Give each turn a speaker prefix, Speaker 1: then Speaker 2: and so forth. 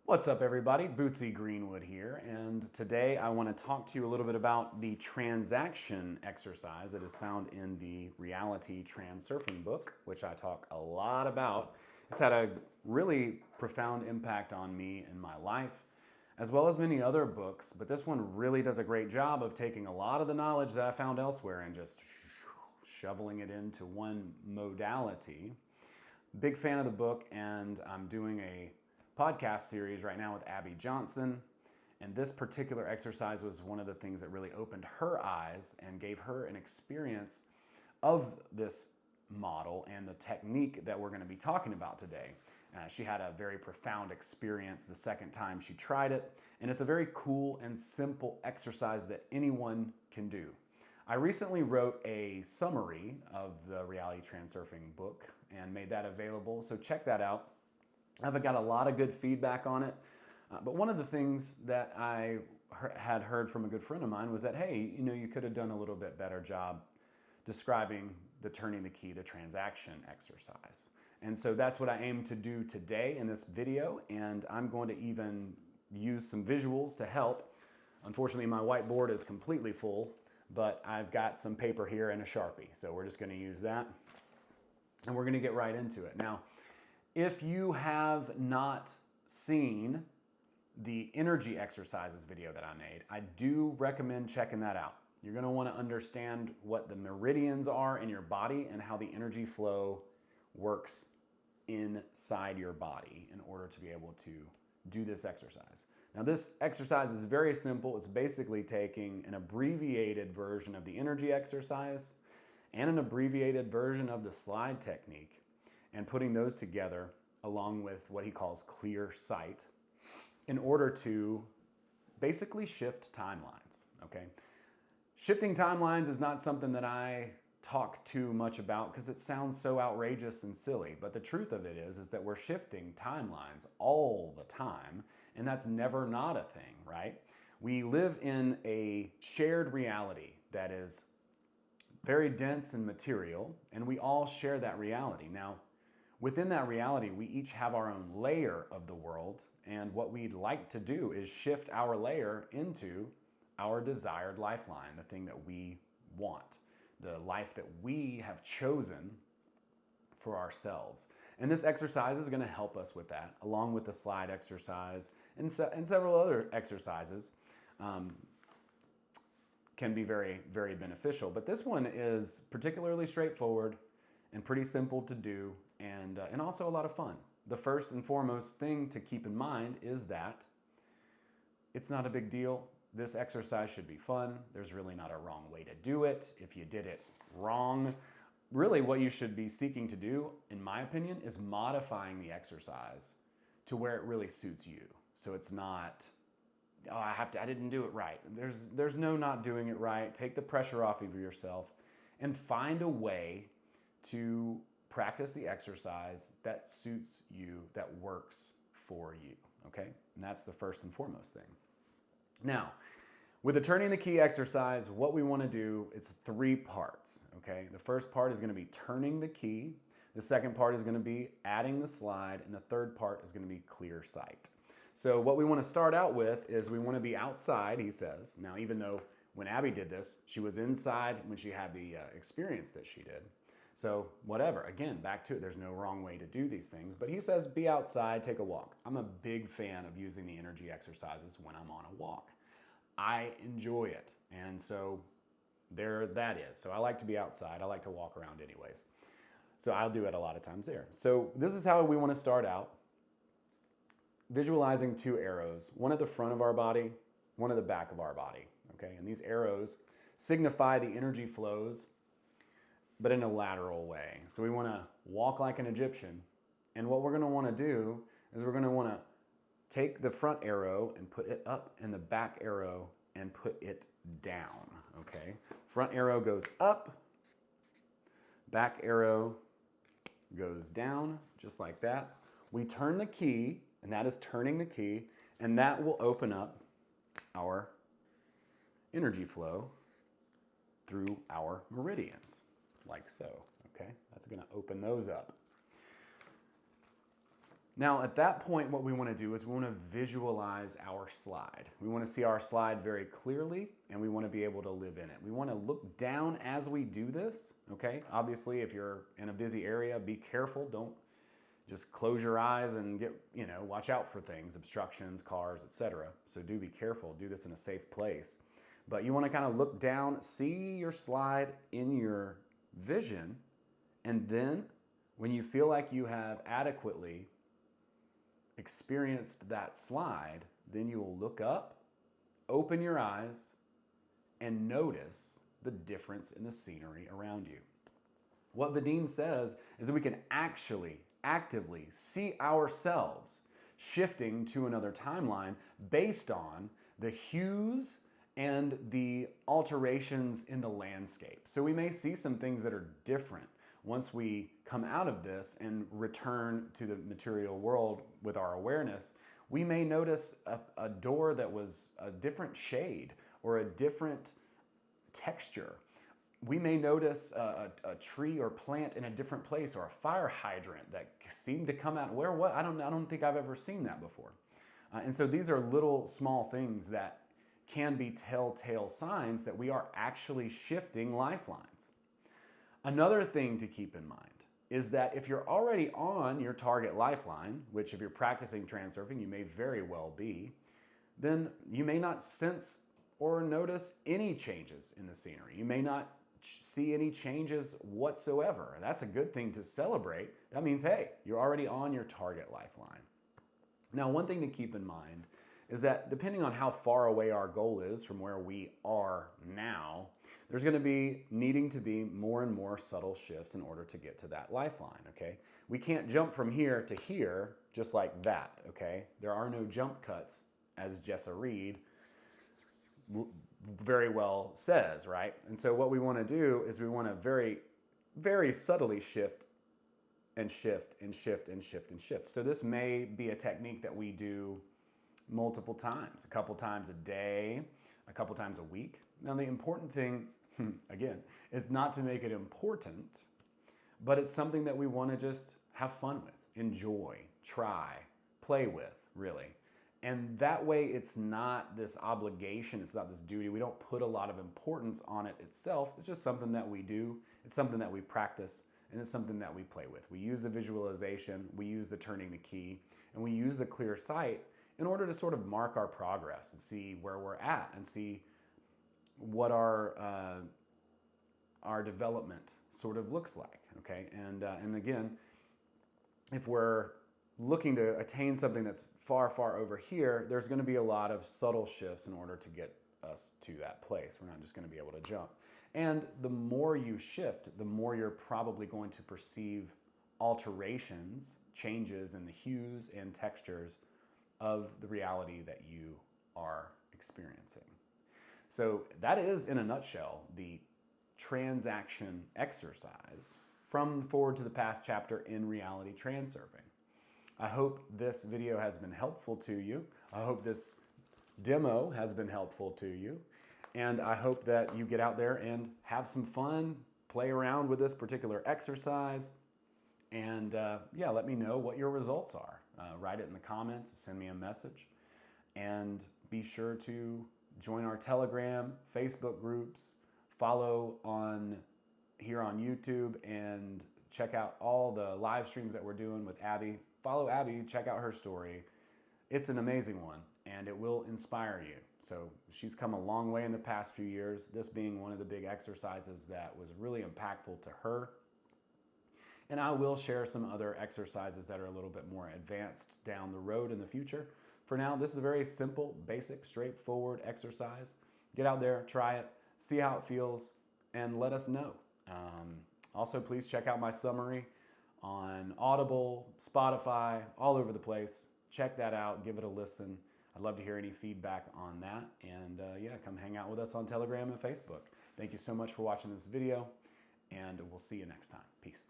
Speaker 1: What's up, everybody? Bootsy Greenwood here, and today I want to talk to you a little bit about the transaction exercise that is found in the Reality Transurfing book, which I talk a lot about. It's had a really profound impact on me in my life, as well as many other books, but this one really does a great job of taking a lot of the knowledge that I found elsewhere and just shoveling it into one modality. Big fan of the book, and I'm doing a podcast series right now with Abby Johnson, and this particular exercise was one of the things that really opened her eyes and gave her an experience of this model and the technique that we're going to be talking about today. She had a very profound experience the second time she tried it, and it's a very cool and simple exercise that anyone can do. I recently wrote a summary of the Reality Transurfing book and made that available, so check that out. I've got a lot of good feedback on it, but one of the things that I had heard from a good friend of mine was that, hey, you could have done a little bit better job describing the turning the key, the transaction exercise. And so that's what I aim to do today in this video, and I'm going to even use some visuals to help. Unfortunately, my whiteboard is completely full, but I've got some paper here and a Sharpie, so we're just going to use that, and we're going to get right into it. Now, if you have not seen the energy exercises video that I made, I do recommend checking that out. You're going to want to understand what the meridians are in your body and how the energy flow works inside your body in order to be able to do this exercise. Now, this exercise is very simple. It's basically taking an abbreviated version of the energy exercise and an abbreviated version of the slide technique, and putting those together along with what he calls clear sight in order to basically shift timelines, okay? Shifting timelines is not something that I talk too much about because it sounds so outrageous and silly, but the truth of it is that we're shifting timelines all the time, and that's never not a thing, right? We live in a shared reality that is very dense and material, and we all share that reality. Now, within that reality, we each have our own layer of the world, and what we'd like to do is shift our layer into our desired lifeline, the thing that we want, the life that we have chosen for ourselves. And this exercise is going to help us with that, along with the slide exercise and several other exercises. Can be very, very beneficial. But this one is particularly straightforward and pretty simple to do, and also a lot of fun. The first and foremost thing to keep in mind is that it's not a big deal. This exercise should be fun. There's really not a wrong way to do it. If you did it wrong, really what you should be seeking to do, in my opinion, is modifying the exercise to where it really suits you. So it's not, oh, I didn't do it right. There's no not doing it right. Take the pressure off of yourself and find a way to practice the exercise that suits you, that works for you, okay? And that's the first and foremost thing. Now, with the turning the key exercise, what we want to do, it's 3 parts, okay? The first part is going to be turning the key. The second part is going to be adding the slide, and the third part is going to be clear sight. So what we want to start out with is we want to be outside, he says. Now, even though when Abby did this, she was inside when she had the experience that she did. So whatever, again, back to it, there's no wrong way to do these things, but he says be outside, take a walk. I'm a big fan of using the energy exercises when I'm on a walk. I enjoy it, and so there that is. So I like to be outside, I like to walk around anyways. So I'll do it a lot of times there. So this is how we want to start out. Visualizing 2 arrows, one at the front of our body, one at the back of our body, okay? And these arrows signify the energy flows, but in a lateral way. So we want to walk like an Egyptian. And what we're going to want to do is we're going to want to take the front arrow and put it up and the back arrow and put it down, okay? Front arrow goes up, back arrow goes down, just like that. We turn the key, and that is turning the key, and that will open up our energy flow through our meridians. Like so, okay? That's going to open those up. Now, at that point, what we want to do is we want to visualize our slide. We want to see our slide very clearly, and we want to be able to live in it. We want to look down as we do this, okay? Obviously, if you're in a busy area, be careful. Don't just close your eyes and watch out for things, obstructions, cars, etc. So do be careful. Do this in a safe place. But you want to kind of look down, see your slide in your vision, and then when you feel like you have adequately experienced that slide, then you will look up, open your eyes, and notice the difference in the scenery around you. What Vadim says is that we can actually actively see ourselves shifting to another timeline based on the hues and the alterations in the landscape. So we may see some things that are different once we come out of this and return to the material world with our awareness. We may notice a door that was a different shade or a different texture. We may notice a tree or plant in a different place, or a fire hydrant that seemed to come out I don't think I've ever seen that before. And so these are little small things that can be telltale signs that we are actually shifting lifelines. Another thing to keep in mind is that if you're already on your target lifeline, which if you're practicing transurfing, you may very well be, then you may not sense or notice any changes in the scenery. You may not see any changes whatsoever. That's a good thing to celebrate. That means, hey, you're already on your target lifeline. Now, one thing to keep in mind is that depending on how far away our goal is from where we are now, there's going to be needing to be more and more subtle shifts in order to get to that lifeline, okay? We can't jump from here to here just like that, okay? There are no jump cuts, as Jessa Reed very well says, right? And so what we want to do is we want to very, very subtly shift and shift and shift and shift and shift. So this may be a technique that we do multiple times, a couple times a day, a couple times a week. Now, the important thing, again, is not to make it important, but it's something that we want to just have fun with, enjoy, try, play with, really. And that way, it's not this obligation, it's not this duty. We don't put a lot of importance on it itself. It's just something that we do. It's something that we practice, and it's something that we play with. We use the visualization, we use the turning the key, and we use the clear sight in order to sort of mark our progress and see where we're at and see what our development sort of looks like, okay? And again, if we're looking to attain something that's far, far over here, there's going to be a lot of subtle shifts in order to get us to that place. We're not just going to be able to jump. And the more you shift, the more you're probably going to perceive alterations, changes in the hues and textures of the reality that you are experiencing. So that is, in a nutshell, the transaction exercise from Forward to the Past chapter in Reality Transurfing. I hope this video has been helpful to you. I hope this demo has been helpful to you. And I hope that you get out there and have some fun, play around with this particular exercise, and yeah, let me know what your results are. Write it in the comments, send me a message, and be sure to join our Telegram, Facebook groups, follow here on YouTube, and check out all the live streams that we're doing with Abby. Follow Abby, check out her story. It's an amazing one, and it will inspire you. So she's come a long way in the past few years, this being one of the big exercises that was really impactful to her. And I will share some other exercises that are a little bit more advanced down the road in the future. For now, this is a very simple, basic, straightforward exercise. Get out there, try it, see how it feels, and let us know. Also, please check out my summary on Audible, Spotify, all over the place. Check that out, give it a listen. I'd love to hear any feedback on that. And yeah, come hang out with us on Telegram and Facebook. Thank you so much for watching this video, and we'll see you next time. Peace.